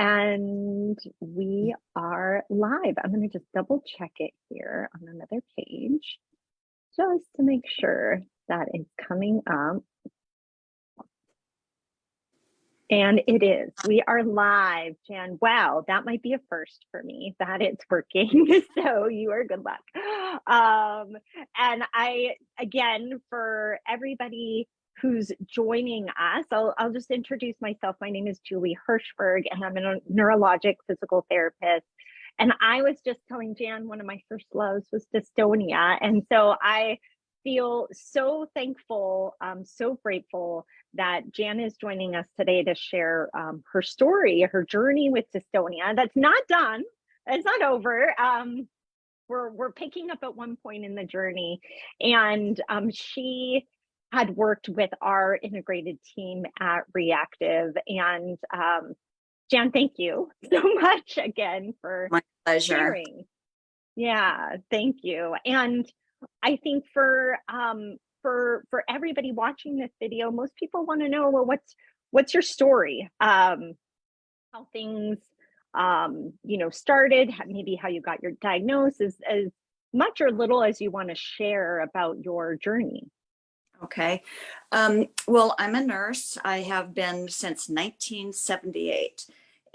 And we are live. I'm going to just double check it here on another page just to make sure that it's coming up. And it is. We are live, Jan. Wow, that might be a first for me that it's working. So you are good luck. And again, for everybody who's joining us, I'll just introduce myself. My name is Julie Hershberg, and I'm a neurologic physical therapist. And I was just telling Jan, one of my first loves was dystonia. And so I feel so thankful, so grateful that Jan is joining us today to share her story, her journey with dystonia. That's not done. It's not over. We're picking up at one point in the journey, and she had worked with our integrated team at Reactive. And Jan, thank you so much again for my pleasure. Sharing. Yeah, thank you. And I think for everybody watching this video, most people want to know, well, what's your story? How things started, maybe how you got your diagnosis, as much or little as you want to share about your journey. Okay. Well, I'm a nurse. I have been since 1978,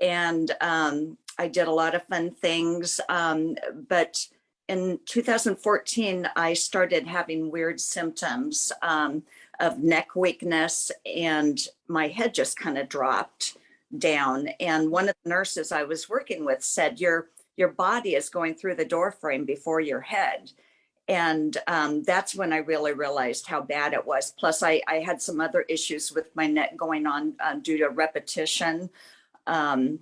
and I did a lot of fun things, but in 2014, I started having weird symptoms of neck weakness, and my head just kind of dropped down. And one of the nurses I was working with said, your body is going through the door frame before your head. And that's when I really realized how bad it was. Plus, I had some other issues with my neck going on due to repetition. And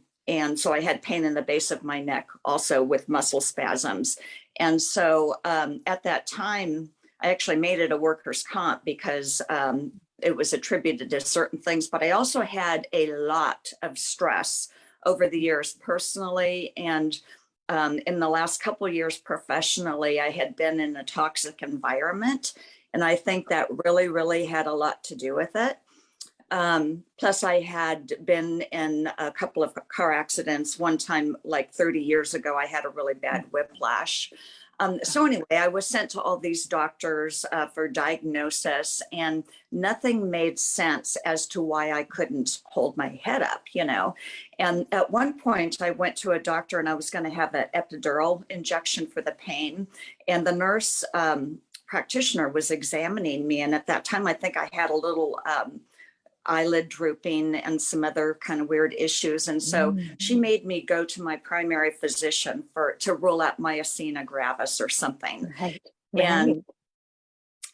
so I had pain in the base of my neck also with muscle spasms. And so at that time, I actually made it a workers' comp because it was attributed to certain things. But I also had a lot of stress over the years personally, and in the last couple of years professionally, I had been in a toxic environment. And I think that really had a lot to do with it. Plus, I had been in a couple of car accidents. One time, like 30 years ago, I had a really bad whiplash. So anyway, I was sent to all these doctors for diagnosis, and nothing made sense as to why I couldn't hold my head up, And at one point, I went to a doctor and I was going to have an epidural injection for the pain. And the nurse practitioner was examining me. And at that time, I think I had a little eyelid drooping and some other kind of weird issues. And so she made me go to my primary physician to rule out myasthenia gravis or something. Right. And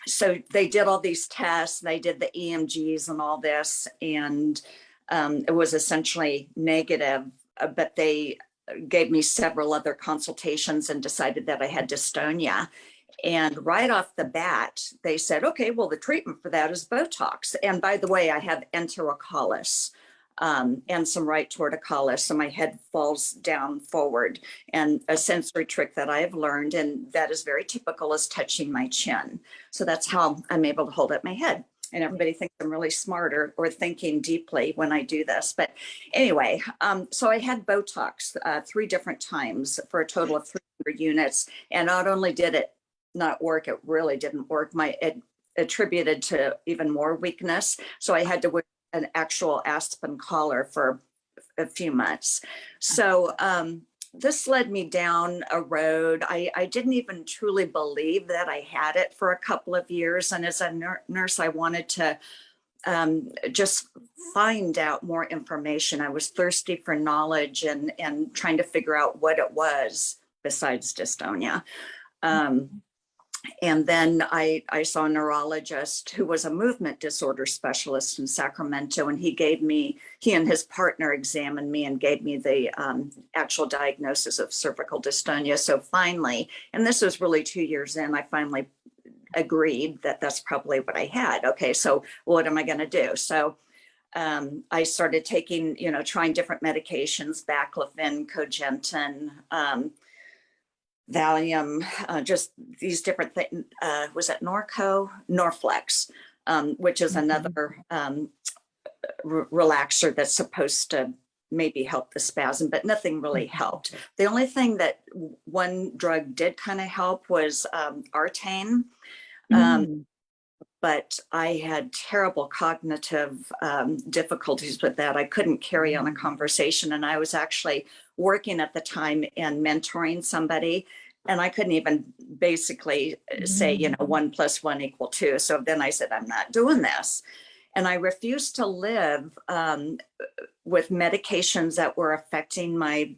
so they did all these tests, they did the EMGs and all this, and it was essentially negative, but they gave me several other consultations and decided that I had dystonia. And right off the bat, they said, okay, well, the treatment for that is Botox. And by the way, I have enterocollis and some right torticollis. So my head falls down forward. And a sensory trick that I have learned, and that is very typical, is touching my chin. So that's how I'm able to hold up my head. And everybody thinks I'm really smart or thinking deeply when I do this. But anyway, so I had Botox 3 different times for a total of 300 units. And not only did it not work, it really didn't work. It attributed to even more weakness. So I had to wear an actual aspen collar for a few months. So this led me down a road. I didn't even truly believe that I had it for a couple of years. And as a nurse, I wanted to just find out more information. I was thirsty for knowledge and trying to figure out what it was besides dystonia. And then I saw a neurologist who was a movement disorder specialist in Sacramento, and he and his partner examined me and gave me the actual diagnosis of cervical dystonia. So finally, and this was really 2 years in, I finally agreed that that's probably what I had. Okay, so what am I going to do? So I started taking, trying different medications, baclofen, cogentin, Valium, just these different things. Was it Norflex, which is another relaxer that's supposed to maybe help the spasm, but nothing really helped. The only thing that one drug did kind of help was artane. But I had terrible cognitive difficulties with that. I couldn't carry on a conversation. And I was actually working at the time and mentoring somebody. And I couldn't even basically say, 1 + 1 = 2. So then I said, I'm not doing this. And I refused to live with medications that were affecting my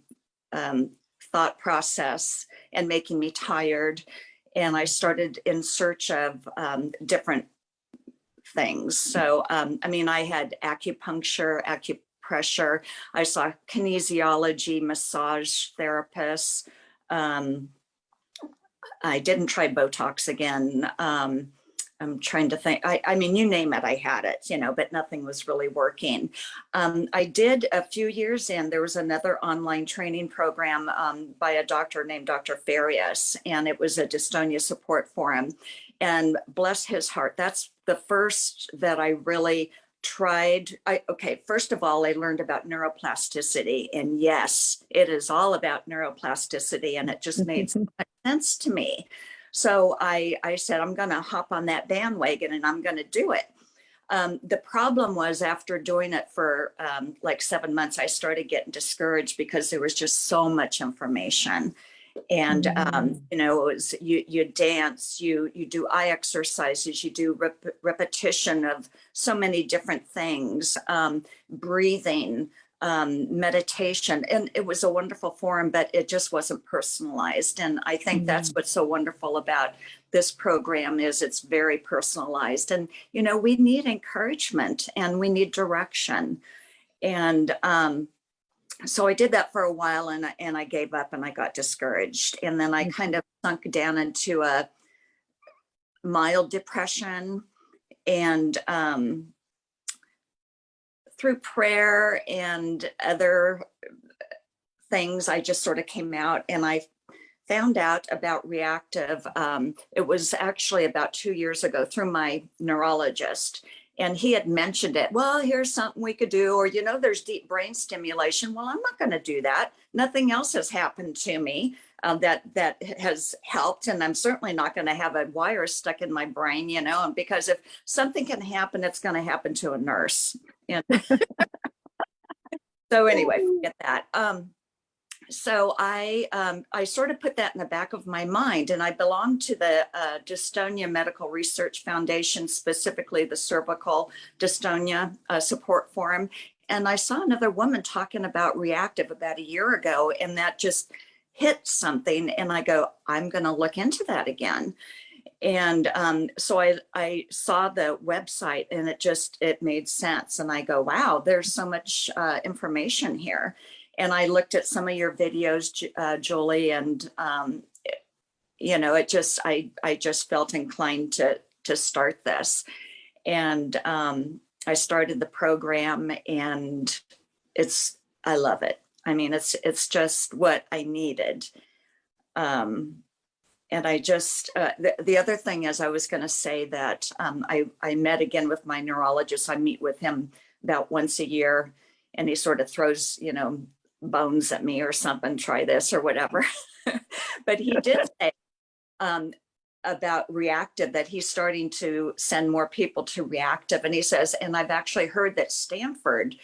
thought process and making me tired. And I started in search of different things. So, I mean, I had acupuncture, acupressure. I saw kinesiology, massage therapists. I didn't try Botox again. I'm trying to think. I mean, you name it, I had it, but nothing was really working. I did a few years in, there was another online training program by a doctor named Dr. Farias, and it was a dystonia support forum. And bless his heart, that's the first that I really tried. First of all, I learned about neuroplasticity. And yes, it is all about neuroplasticity, and it just made so much sense to me. So I said, I'm going to hop on that bandwagon and I'm going to do it. The problem was, after doing it for like 7 months, I started getting discouraged because there was just so much information. And, it was, you dance, you do eye exercises, you do repetition of so many different things, breathing, meditation, and it was a wonderful forum, but it just wasn't personalized. And I think that's what's so wonderful about this program, is it's very personalized. And we need encouragement and we need direction. And so I did that for a while, and I gave up and I got discouraged. And then I kind of sunk down into a mild depression, and through prayer and other things, I just sort of came out, and I found out about reactive. It was actually about 2 years ago through my neurologist. And he had mentioned it. Well, here's something we could do, or, there's deep brain stimulation. Well, I'm not going to do that. Nothing else has happened to me that has helped. And I'm certainly not going to have a wire stuck in my brain, because if something can happen, it's going to happen to a nurse. And so anyway, forget that. So I sort of put that in the back of my mind, and I belong to the Dystonia Medical Research Foundation, specifically the Cervical Dystonia Support Forum. And I saw another woman talking about reactive about a year ago, and that just hit something. And I go, I'm going to look into that again. And so I saw the website, and it made sense. And I go, wow, there's so much information here. And I looked at some of your videos, Julie, and I just felt inclined to start this. And I started the program, and I love it. I mean, it's just what I needed. And I just the other thing is, I was going to say that I met again with my neurologist. I meet with him about once a year, and he sort of throws bones at me or something, try this or whatever. But he did say about reactive, that he's starting to send more people to reactive. And he says, and I've actually heard that Stanford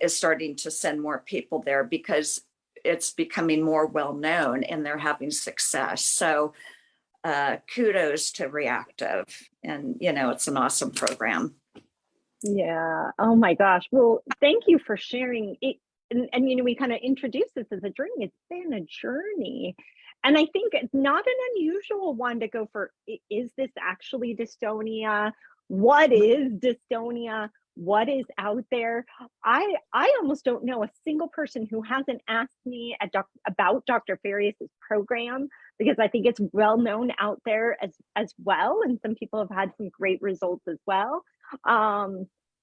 is starting to send more people there because it's becoming more well known and they're having success. So kudos to reactive, and it's an awesome program. Yeah. Oh my gosh. Well, thank you for sharing it. And we kind of introduced this as a journey. It's been a journey. And I think it's not an unusual one to go for, is this actually dystonia? What is dystonia? What is out there? I almost don't know a single person who hasn't asked me about Dr. Farias's program, because I think it's well known out there as well. And some people have had some great results as well.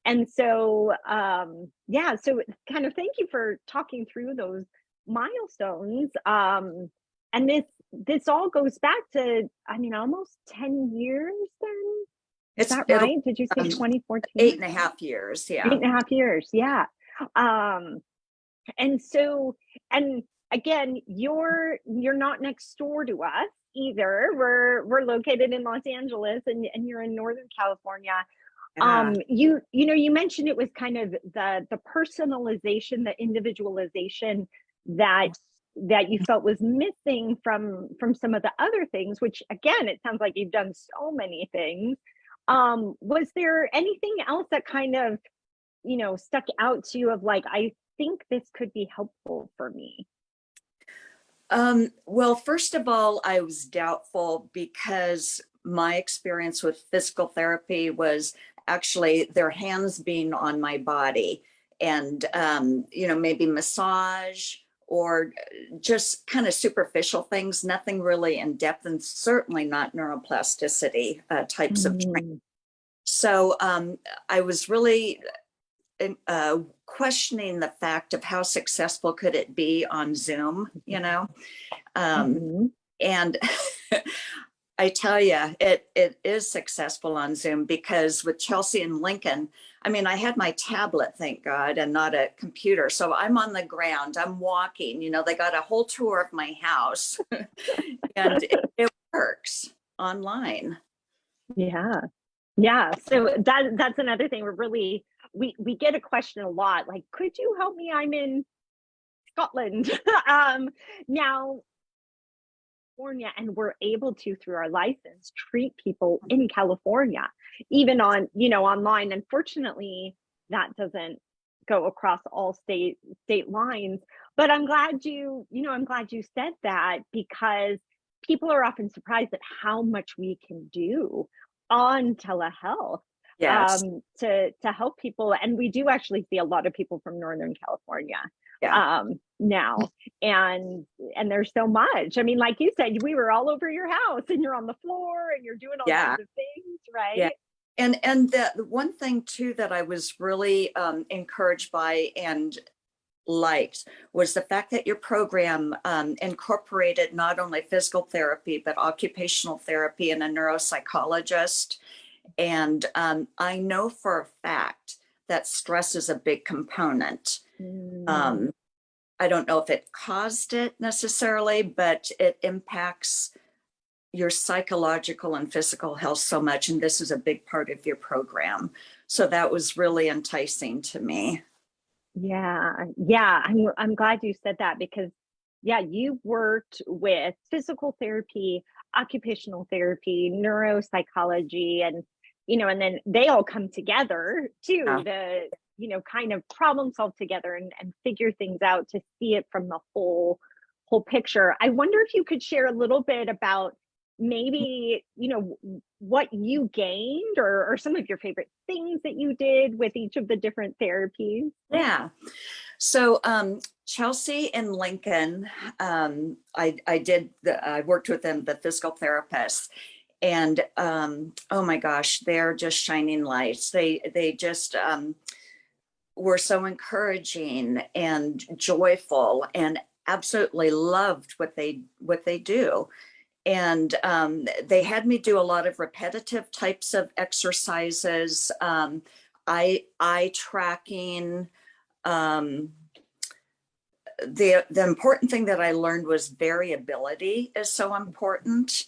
And so, so kind of thank you for talking through those milestones. And this all goes back to, almost 10 years then? Is that right? Did you say 2014? 8.5 years, yeah. 8.5 years, yeah. And so, and again, you're not next door to us either. We're located in Los Angeles, and you're in Northern California. Yeah. You mentioned it was kind of the personalization, the individualization that you felt was missing from some of the other things, which again, it sounds like you've done so many things. Was there anything else that kind of, stuck out to you of like, I think this could be helpful for me? Well, first of all, I was doubtful because my experience with physical therapy was actually their hands being on my body and, maybe massage or just kind of superficial things, nothing really in depth, and certainly not neuroplasticity types of training. Mm, So I was really questioning the fact of how successful could it be on Zoom. Um, mhm. and I tell you, it is successful on Zoom because with Chelsea and Lincoln, I mean, I had my tablet, thank God, and not a computer. So I'm on the ground, I'm walking, they got a whole tour of my house and it works online. Yeah. Yeah. So that's another thing. We get a question a lot, like, could you help me? I'm in Scotland. Now California, and we're able to, through our license, treat people in California, even online. Unfortunately, that doesn't go across all state lines. But I'm glad you said that, because people are often surprised at how much we can do on telehealth, Yes. to help people. And we do actually see a lot of people from Northern California Yeah. now, and there's so much. I mean, like you said, we were all over your house, and you're on the floor, and you're doing all Yeah. kinds of things, Yeah. right? And the one thing too that I was really encouraged by and liked was the fact that your program incorporated not only physical therapy, but occupational therapy and a neuropsychologist. And I know for a fact that stress is a big component. Mm, Um, I don't know if it caused it necessarily, but it impacts your psychological and physical health so much. And this is a big part of your program. So that was really enticing to me. yeah. I'm glad you said that, because yeah, you worked with physical therapy, occupational therapy, neuropsychology, and then they all come together too, Yeah. to kind of problem solve together, and figure things out, to see it from the whole picture. I wonder if you could share a little bit about maybe what you gained, or some of your favorite things that you did with each of the different therapies. Yeah. So Chelsea and Lincoln, I worked with them, the physical therapists, and oh my gosh, they're just shining lights. They just were so encouraging and joyful and absolutely loved what they do. And they had me do a lot of repetitive types of exercises, eye tracking. Um, the important thing that I learned was variability is so important,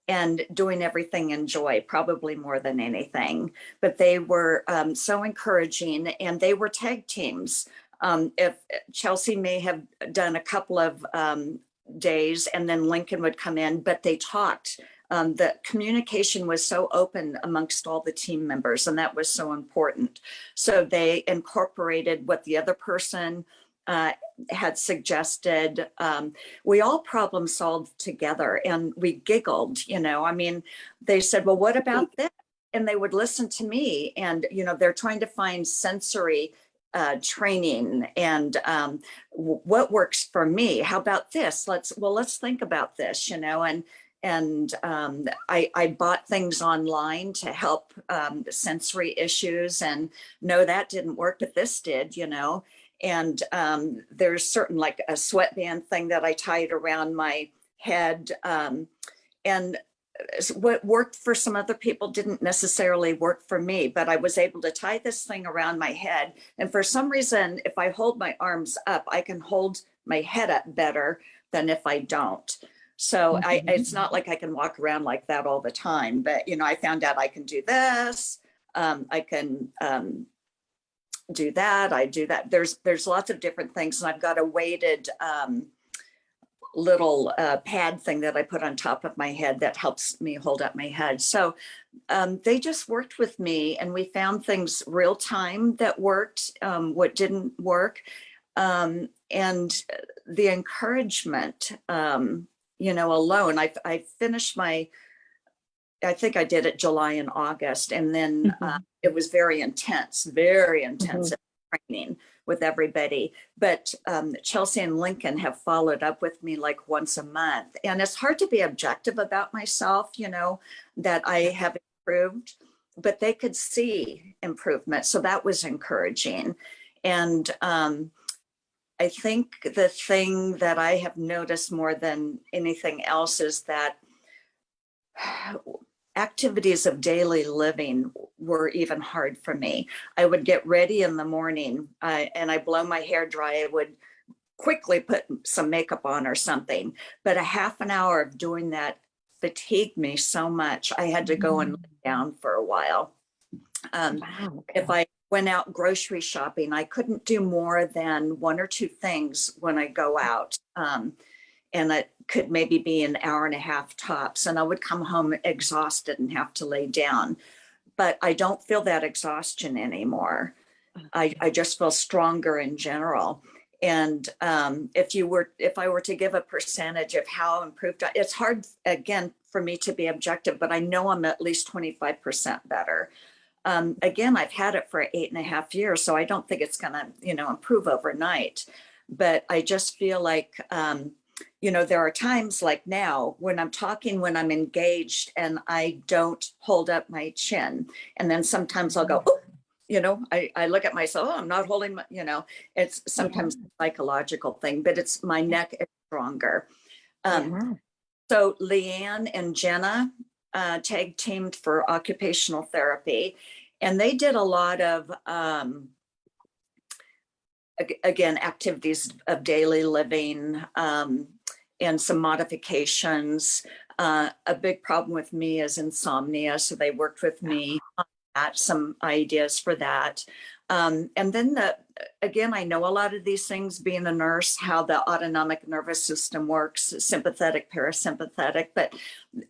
and doing everything in joy, probably more than anything. But they were so encouraging, and they were tag teams. If Chelsea may have done a couple of days, and then Lincoln would come in, but they talked. The communication was so open amongst all the team members, and that was so important. So they incorporated what the other person had suggested. We all problem solved together, and we giggled. I mean, they said, well, what about this? And they would listen to me, and they're trying to find sensory training, and what works for me. How about this? Let's think about this. And I bought things online to help sensory issues, and no, that didn't work, but this did. And there's certain, like a sweatband thing that I tied around my head. And what worked for some other people didn't necessarily work for me, but I was able to tie this thing around my head. And for some reason, if I hold my arms up, I can hold my head up better than if I don't. So it's not like I can walk around like that all the time, but I found out I can do this. I can do that. I do that. There's lots of different things, and I've got a weighted little pad thing that I put on top of my head that helps me hold up my head. So they just worked with me, and we found things real time that worked, what didn't work. And the encouragement, alone, I finished I think I did it July and August. And then it was very intense training with everybody. But Chelsea and Lincoln have followed up with me like once a month. And it's hard to be objective about myself, that I have improved, but they could see improvement. So that was encouraging. And I think the thing that I have noticed more than anything else is that activities of daily living were even hard for me. I would get ready in the morning and I blow my hair dry. I would quickly put some makeup on or something, but a half an hour of doing that fatigued me so much. I had to go and lay down for a while. If I went out grocery shopping, I couldn't do more than one or two things when I go out. And it could maybe be an hour and a half tops, and I would come home exhausted and have to lay down. But I don't feel that exhaustion anymore. I just feel stronger in general. And if I were to give a percentage of how improved, it's hard again for me to be objective, but I know I'm at least 25% better. Again, I've had it for 8.5 years, so I don't think it's going to, improve overnight. But I just feel like, there are times like now when I'm talking, when I'm engaged, and I don't hold up my chin. And then sometimes I'll go, oh, I look at myself, oh, I'm not holding my, it's sometimes a psychological thing, but it's my neck is stronger. So Leanne and Jenna tag teamed for occupational therapy, and they did a lot of, again, activities of daily living, and some modifications. A big problem with me is insomnia, so they worked with me on that, some ideas for that. And then again, I know a lot of these things being a nurse, how the autonomic nervous system works, sympathetic, parasympathetic, but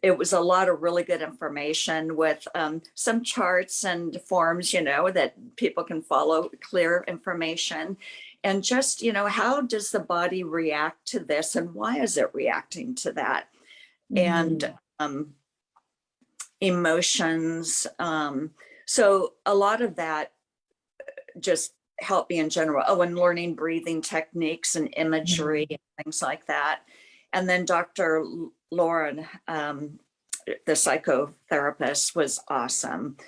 it was a lot of really good information with some charts and forms, that people can follow, clear information. And just, how does the body react to this, and why is it reacting to that? And emotions. So a lot of that just helped me in general. Oh, and learning breathing techniques and imagery and things like that. And then Dr. Lauren, the psychotherapist, was awesome.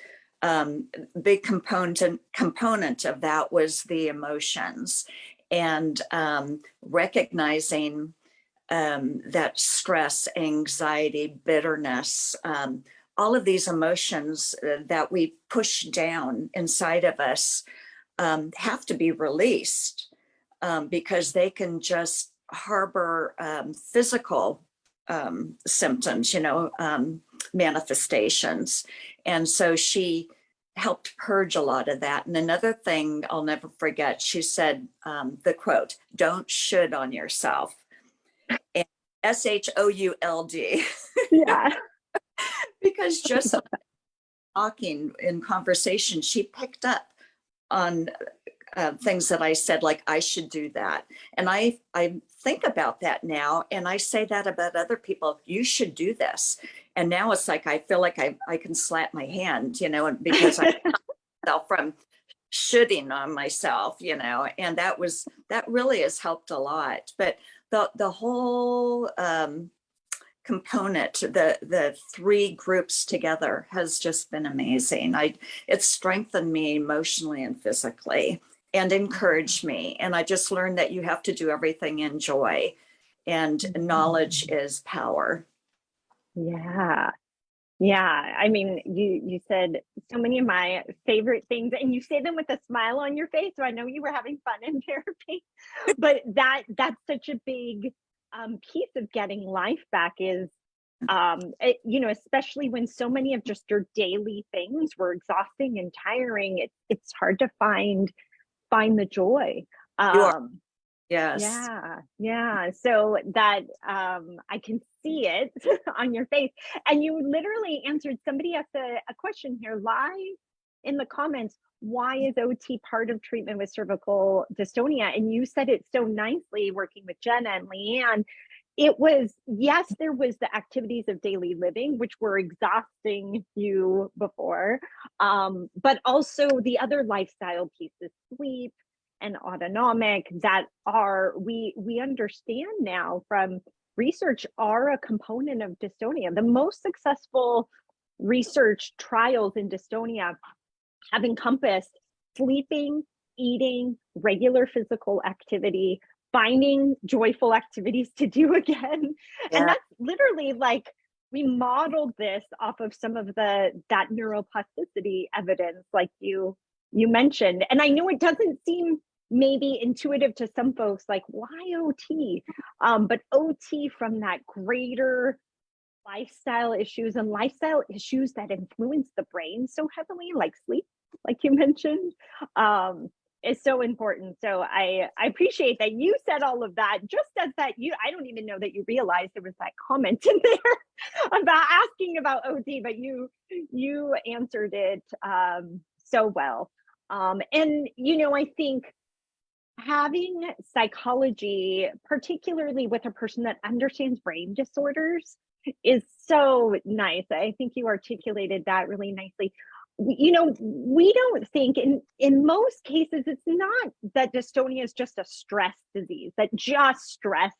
Big component of that was the emotions, and recognizing that stress, anxiety, bitterness, all of these emotions that we push down inside of us have to be released, because they can just harbor physical symptoms, manifestations. And so she helped purge a lot of that. And another thing I'll never forget, she said, the quote, "Don't should on yourself." And SHOULD. Yeah. Because just talking in conversation, she picked up on things that I said, like, I should do that. And I think about that now, and I say that about other people, you should do this. And now it's like, I feel like I can slap my hand, because I myself from shoulding on myself, and that really has helped a lot. But the whole component, the three groups together, has just been amazing. It's strengthened me emotionally and physically, and encouraged me. And I just learned that you have to do everything in joy, and knowledge is power. Yeah. Yeah. I mean, you said so many of my favorite things, and you say them with a smile on your face. So I know you were having fun in therapy. But that's such a big piece of getting life back is especially when so many of just your daily things were exhausting and tiring, it's hard to find the joy. You are, um yes. yeah, yeah. So that I can see it on your face. And you literally answered, somebody asked a question here live in the comments, why is OT part of treatment with cervical dystonia? And you said it so nicely, working with Jenna and Leanne. It was, yes, there was the activities of daily living, which were exhausting you before, but also the other lifestyle pieces, sleep and autonomic, that are, we understand now from research, are a component of dystonia. The most successful research trials in dystonia have encompassed sleeping, eating, regular physical activity, finding joyful activities to do again. And Yeah. that's literally like, we modeled this off of some of that neuroplasticity evidence, like you mentioned. And I know it doesn't seem maybe intuitive to some folks, like, why OT? But OT, from that greater lifestyle issues and lifestyle issues that influence the brain so heavily, like sleep, like you mentioned, is so important. So I appreciate that you said all of that. Just as that, I don't even know that you realized there was that comment in there about asking about OT, but you answered it so well. And I think having psychology, particularly with a person that understands brain disorders, is so nice. I think you articulated that really nicely. We don't think, in most cases, it's not that dystonia is just a stress disease, that just stress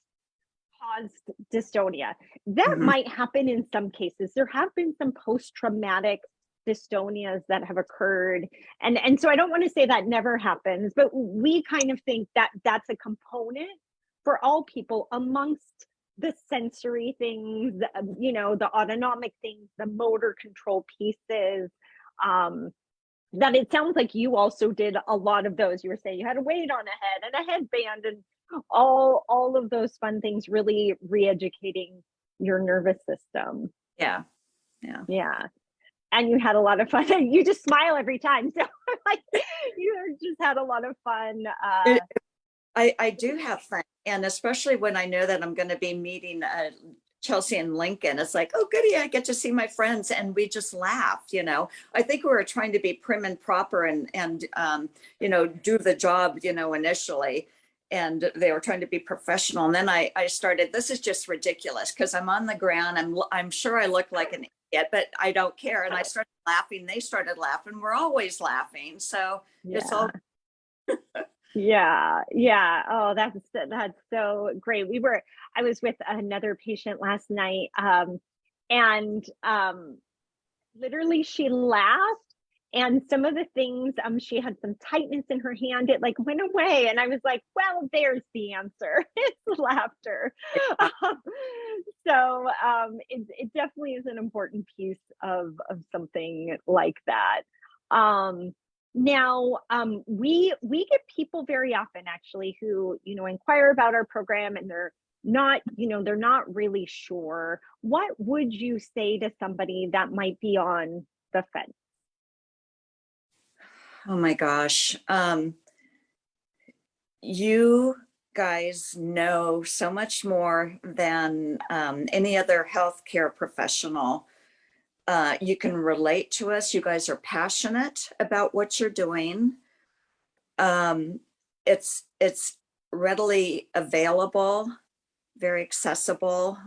caused dystonia. That Mhm. might happen in some cases. There have been some post-traumatic dystonias that have occurred, and so I don't want to say that never happens, but we kind of think that that's a component for all people, amongst the sensory things, the autonomic things, the motor control pieces. um that it sounds like you also did a lot of those. You were saying you had a weight on a head and a headband and all of those fun things, really re-educating your nervous system. Yeah. Yeah. Yeah. And you had a lot of fun. You just smile every time. So like, you just had a lot of fun. I do have fun. And especially when I know that I'm going to be meeting Chelsea and Lincoln, it's like, oh, goody, I get to see my friends. And we just laughed. I think we were trying to be prim and proper and do the job, initially. And they were trying to be professional. And then I started, this is just ridiculous, because I'm on the ground. I'm sure I look like an idiot, but I don't care. And I started laughing. They started laughing. We're always laughing. So it's all. Yeah. Yeah, yeah. Oh, that's so great. I was with another patient last night, and literally she laughed, and some of the things, she had some tightness in her hand, it like went away, and I was like, well, there's the answer. It's laughter. So it definitely is an important piece of something like that. Now, we get people very often, actually, who inquire about our program, and they're not really sure. What would you say to somebody that might be on the fence? Oh my gosh. You guys know so much more than any other healthcare professional. You can relate to us. You guys are passionate about what you're doing. Um, it's readily available, very accessible.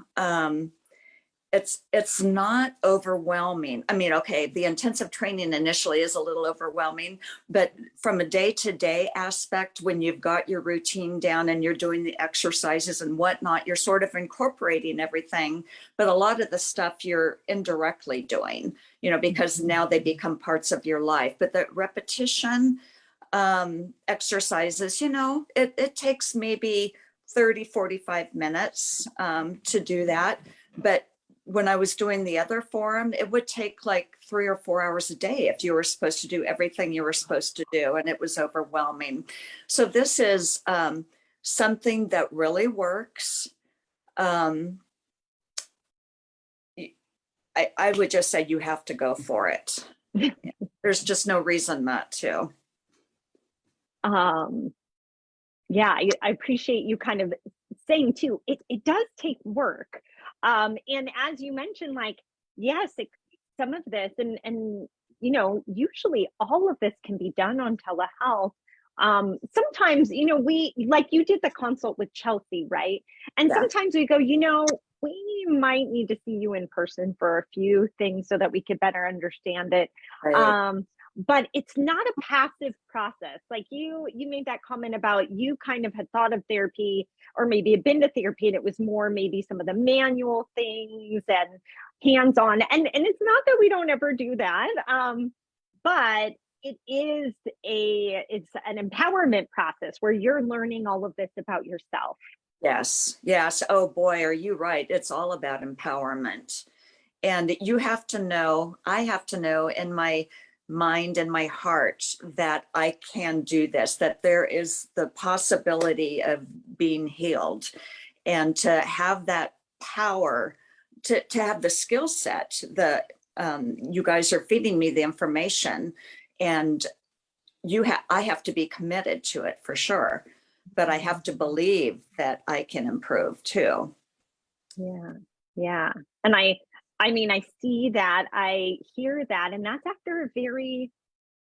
It's not overwhelming. I mean, okay, the intensive training initially is a little overwhelming, but from a day-to-day aspect, when you've got your routine down and you're doing the exercises and whatnot, you're sort of incorporating everything. But a lot of the stuff you're indirectly doing, because now they become parts of your life. But the repetition exercises, it takes maybe 30, 45 minutes to do that. But when I was doing the other forum, it would take like 3 or 4 hours a day if you were supposed to do everything you were supposed to do, and it was overwhelming. So this is something that really works. I would just say you have to go for it. There's just no reason not to. Yeah, I appreciate you kind of saying too, it does take work. And as you mentioned, like, yes, some of this and usually all of this can be done on telehealth. Sometimes, we, like you did the consult with Chelsea, right? And Yeah. sometimes we go, we might need to see you in person for a few things so that we could better understand it. Right. But it's not a passive process. Like you made that comment about you kind of had thought of therapy or maybe had been to therapy and it was more maybe some of the manual things and hands-on. And it's not that we don't ever do that. But it's an empowerment process where you're learning all of this about yourself. Yes. Yes. Oh boy, are you right? It's all about empowerment. And you have to know, I have to know in my mind and my heart that I can do this, that there is the possibility of being healed, and to have that power, to have the skill set. You guys are feeding me the information, and I have to be committed to it for sure, but I have to believe that I can improve too. Yeah. Yeah. And I mean, I see that, I hear that, and that's after a very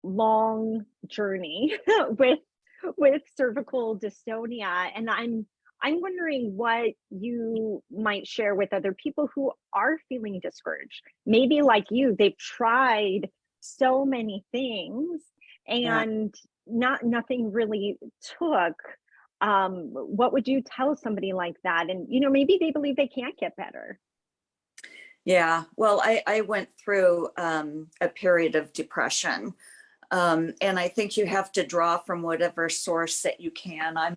long journey with cervical dystonia. And I'm wondering what you might share with other people who are feeling discouraged. Maybe like you, they've tried so many things Yeah. and nothing really took. What would you tell somebody like that? And maybe they believe they can't get better. Yeah. Well, I went through a period of depression. And I think you have to draw from whatever source that you can. I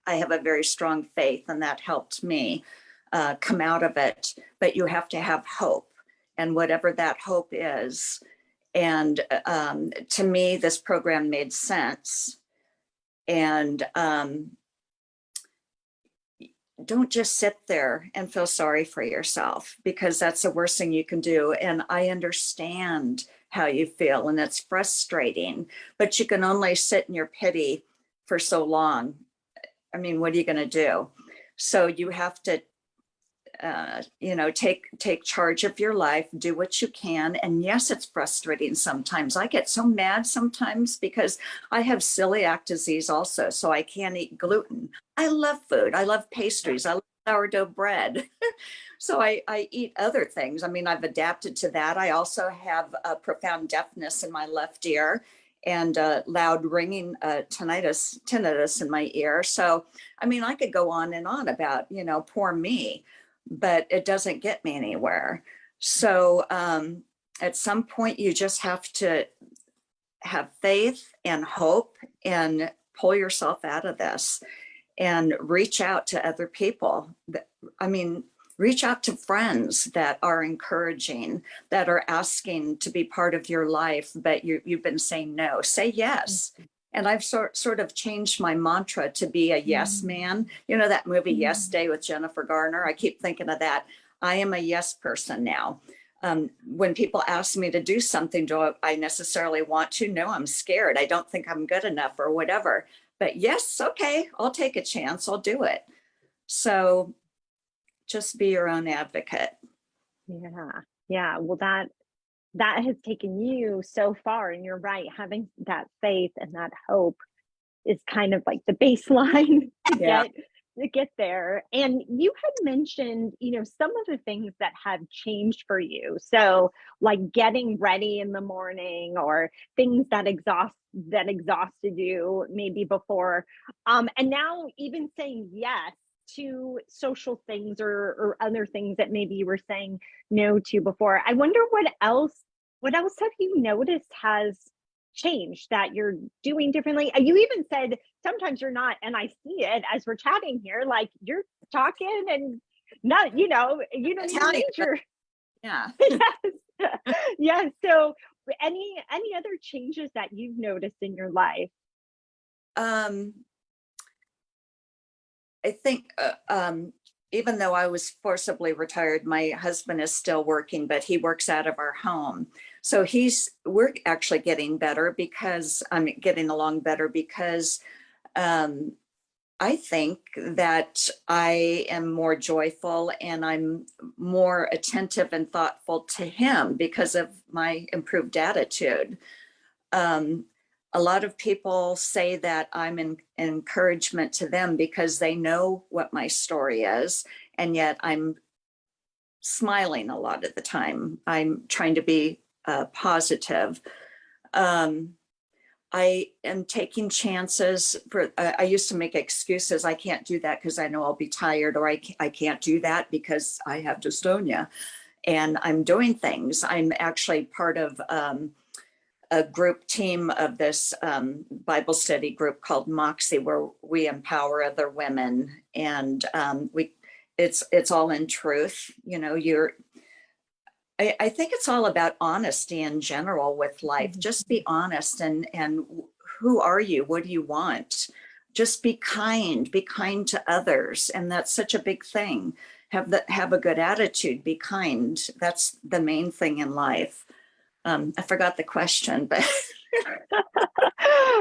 have a very strong faith, and that helped me come out of it. But you have to have hope, and whatever that hope is. And to me, this program made sense. And don't just sit there and feel sorry for yourself, because that's the worst thing you can do. And I understand how you feel, and it's frustrating, but you can only sit in your pity for so long. I mean, what are you going to do? So you have to take charge of your life, do what you can. And yes, it's frustrating sometimes. I get so mad sometimes because I have celiac disease also, so I can't eat gluten. I love food. I love pastries. I love sourdough bread. So I eat other things. I mean, I've adapted to that. I also have a profound deafness in my left ear and loud ringing tinnitus in my ear. So, I mean, I could go on and on about, poor me, but it doesn't get me anywhere. So at some point, you just have to have faith and hope and pull yourself out of this and reach out to other people. Reach out to friends that are encouraging, that are asking to be part of your life, but you've been saying no. Say yes. And I've sort of changed my mantra to be a yes man. You know that movie Yes Day with Jennifer Garner? I keep thinking of that. I am a yes person now. When people ask me to do something, do I necessarily want to? No, I'm scared. I don't think I'm good enough or whatever. But yes, okay, I'll take a chance. I'll do it. So just be your own advocate. Yeah. Yeah. Well, that has taken you so far, and you're right, having that faith and that hope is kind of like the baseline to get there. And you had mentioned, some of the things that have changed for you, so like getting ready in the morning or things that exhausted you maybe before, and now even saying yes to social things or other things that maybe you were saying no to before. I wonder what else have you noticed has changed that you're doing differently? You even said sometimes you're not, and I see it as we're chatting here, like you're talking and not, you don't need a Italian, but major. yeah. Yes. Yes. So any other changes that you've noticed in your life? Um, I think even though I was forcibly retired, my husband is still working, but he works out of our home. So we're actually getting better because I'm getting along better because um, I think that I am more joyful and I'm more attentive and thoughtful to him because of my improved attitude. Um, a lot of people say that I'm an encouragement to them because they know what my story is, and yet I'm smiling a lot of the time. I'm trying to be positive. Um, I am taking chances for, I used to make excuses. I can't do that because I know I'll be tired, or I can't do that because I have dystonia, and I'm doing things. I'm actually part of a group team of this Bible study group called Moxie, where we empower other women, and it's all in truth. You know, I think it's all about honesty in general with life. Just be honest, and who are you? What do you want? Just be kind to others, and that's such a big thing. Have a good attitude, be kind. That's the main thing in life. I forgot the question, but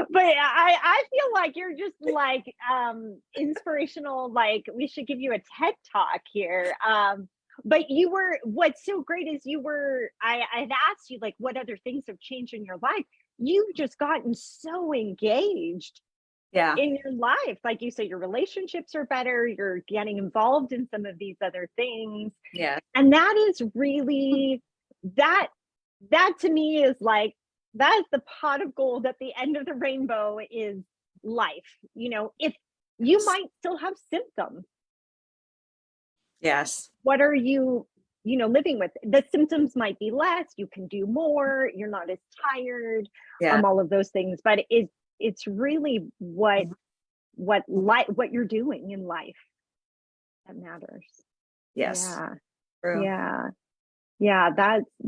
But I feel like you're just like inspirational. Like we should give you a TED talk here. But what's so great is I'd asked you like what other things have changed in your life. You've just gotten so engaged yeah, in your life. Like you said, your relationships are better, you're getting involved in some of these other things. yeah, And that is really that that to me is like that's the pot of gold at the end of the rainbow is life. If you yes, might still have symptoms, yes, what are you living with? The symptoms might be less, you can do more, you're not as tired, yeah, all of those things, but it's really what you're doing in life that matters. yes, Yeah. true. Yeah. Yeah,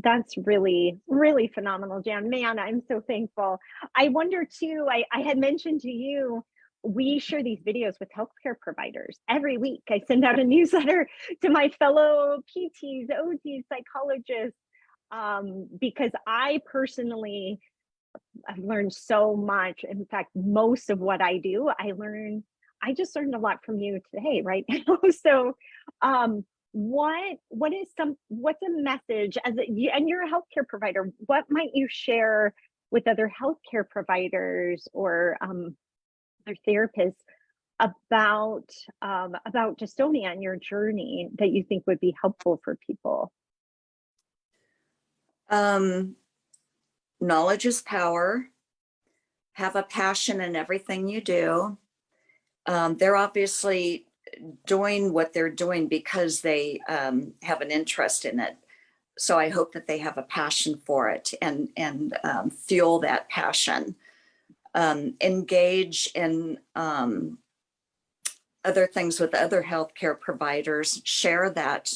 that's really, really phenomenal, Jan. Man, I'm so thankful. I wonder too, I had mentioned to you, we share these videos with healthcare providers. Every week I send out a newsletter to my fellow PTs, OTs, psychologists, because I personally have learned so much. In fact, most of what I do, I just learned a lot from you today, right now. So what's a message and you're a healthcare provider, what might you share with other healthcare providers or other therapists about dystonia and your journey that you think would be helpful for people? Um, Knowledge is power. Have a passion in everything you do. They're obviously doing what they're doing because they have an interest in it. So I hope that they have a passion for it and fuel that passion. Engage in other things with other healthcare providers. Share that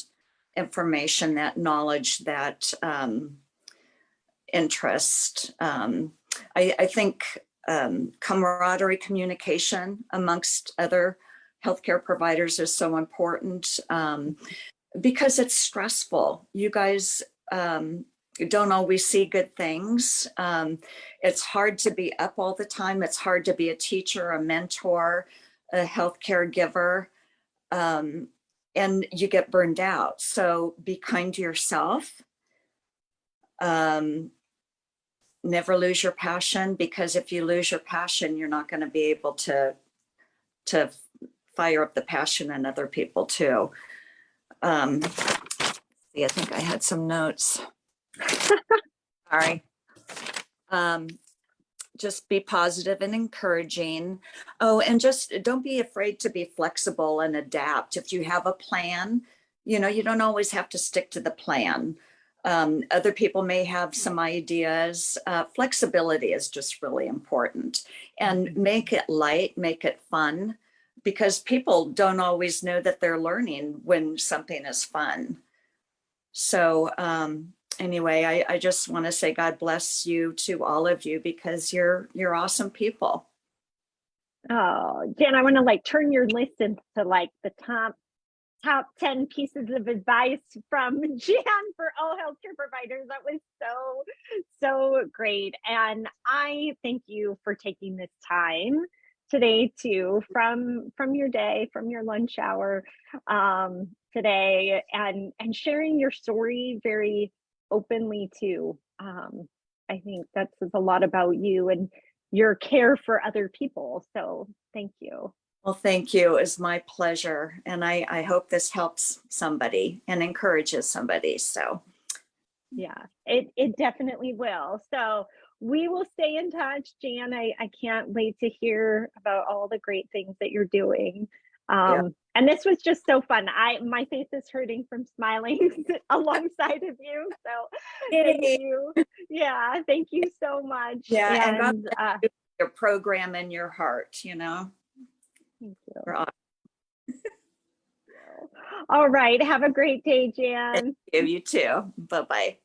information, that knowledge, that interest. I think camaraderie, communication amongst other healthcare providers is so important because it's stressful. You guys don't always see good things. It's hard to be up all the time. It's hard to be a teacher, a mentor, a healthcare giver, and you get burned out. So be kind to yourself. Never lose your passion, because if you lose your passion, you're not going to be able to fire up the passion in other people too. See, I think I had some notes. Sorry. Just be positive and encouraging. Oh, and just don't be afraid to be flexible and adapt. If you have a plan, you don't always have to stick to the plan. Other people may have some ideas. Flexibility is just really important, and make it light, make it fun. because people don't always know that they're learning when something is fun. So anyway, I just want to say God bless you to all of you, because you're awesome people. Oh, Jan, I want to like turn your list into like the top 10 pieces of advice from Jan for all healthcare providers. That was so great. And I thank you for taking this time today too, from your day, from your lunch hour today, and sharing your story very openly too. I think that says a lot about you and your care for other people. So thank you. Well, thank you. It's my pleasure. And I hope this helps somebody and encourages somebody. So Yeah, it definitely will. So we will stay in touch, Jan. I can't wait to hear about all the great things that you're doing. yeah. And this was just so fun. My face is hurting from smiling alongside of you. So thank Yay. you. Yeah, thank you so much. Yeah. And God And bless you, your program in your heart, you know. thank You're you. awesome. All right. Have a great day, Thank Jan. you. You too. Bye-bye.